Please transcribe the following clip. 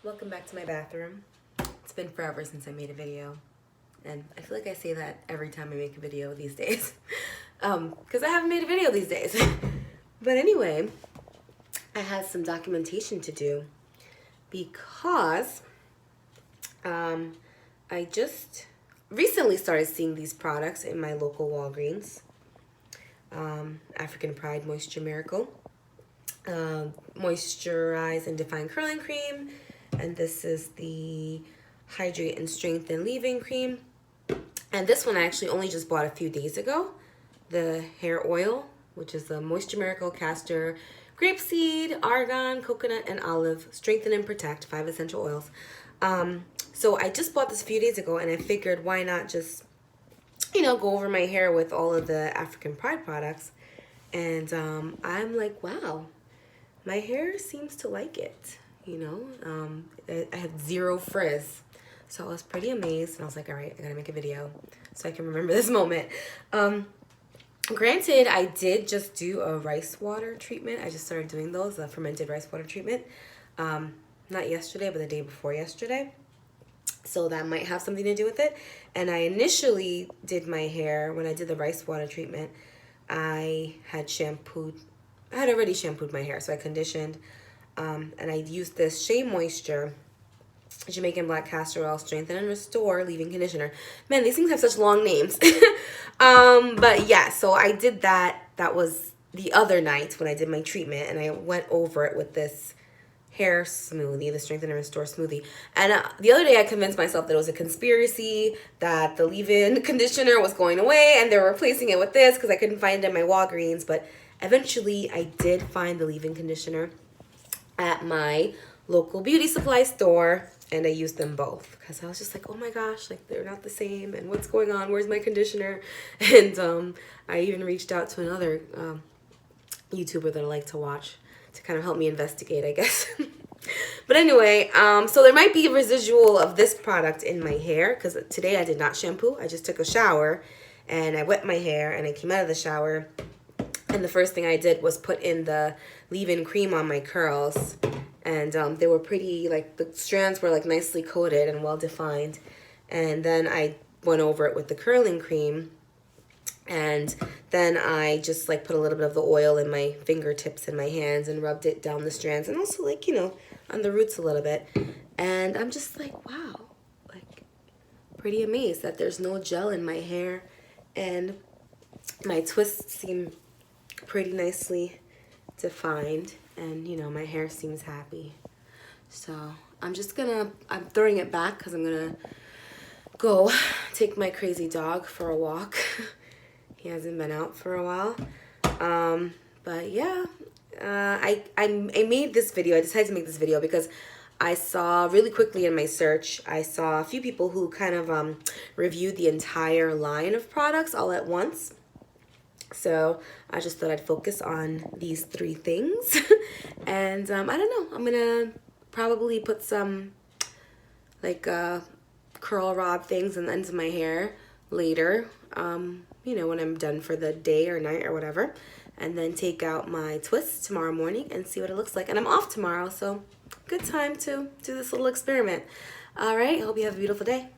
Welcome back to my bathroom. It's been forever since I made a video, and I feel like I say that every time I make a video these days because I haven't made a video these days. But anyway, I had some documentation to do because I just recently started seeing these products in my local Walgreens. African Pride Moisture Miracle, Moisturize and Define Curling Cream, and this is the Hydrate and Strengthen Leave-In Cream. And this one I actually only just bought a few days ago. The hair oil, which is the Moisture Miracle Castor, Grapeseed, Argan, Coconut, and Olive, Strengthen and Protect, 5 essential oils. So I just bought this a few days ago, and I figured why not just, go over my hair with all of the African Pride products. And I'm like, wow, my hair seems to like it, I have zero frizz. So I was pretty amazed, and I was like, all right, I gotta make a video so I can remember this moment. Granted, I did just do a rice water treatment. I just started doing those, a fermented rice water treatment. Not yesterday, but the day before yesterday. So that might have something to do with it. And I initially did my hair, when I did the rice water treatment, I had already shampooed my hair. So I conditioned, and I used this Shea Moisture Jamaican Black Castor Oil Strengthen and Restore Leave-In Conditioner. Man, these things have such long names. But yeah, so I did that. That was the other night when I did my treatment, and I went over it with this hair smoothie, the Strengthen and Restore smoothie. And the other day I convinced myself that it was a conspiracy, that the leave-in conditioner was going away and they're replacing it with this because I couldn't find it in my Walgreens. But eventually I did find the leave-in conditioner at my local beauty supply store, and I used them both because I was just like, oh my gosh, like they're not the same, and what's going on? Where's my conditioner? And I even reached out to another YouTuber that I like to watch to kind of help me investigate, I guess. But anyway, so there might be a residual of this product in my hair because today I did not shampoo. I just took a shower and I wet my hair and I came out of the shower, and the first thing I did was put in the leave-in cream on my curls. And they were pretty, like the strands were like nicely coated and well defined. And then I went over it with the curling cream. And then I just like put a little bit of the oil in my fingertips and my hands and rubbed it down the strands, and also like, on the roots a little bit. And I'm just like, wow, like pretty amazed that there's no gel in my hair, and my twists seem pretty nicely defined, and my hair seems happy. So I'm throwing it back because I'm gonna go take my crazy dog for a walk. He hasn't been out for a while. But yeah, I made this video. I decided to make this video because I saw really quickly in my search, I saw a few people who kind of reviewed the entire line of products all at once. So I just thought I'd focus on these 3 things. And I don't know, I'm gonna probably put some like curl rod things in the ends of my hair later, when I'm done for the day or night or whatever, and then take out my twists tomorrow morning and see what it looks like. And I'm off tomorrow, so good time to do this little experiment. All right, I hope you have a beautiful day.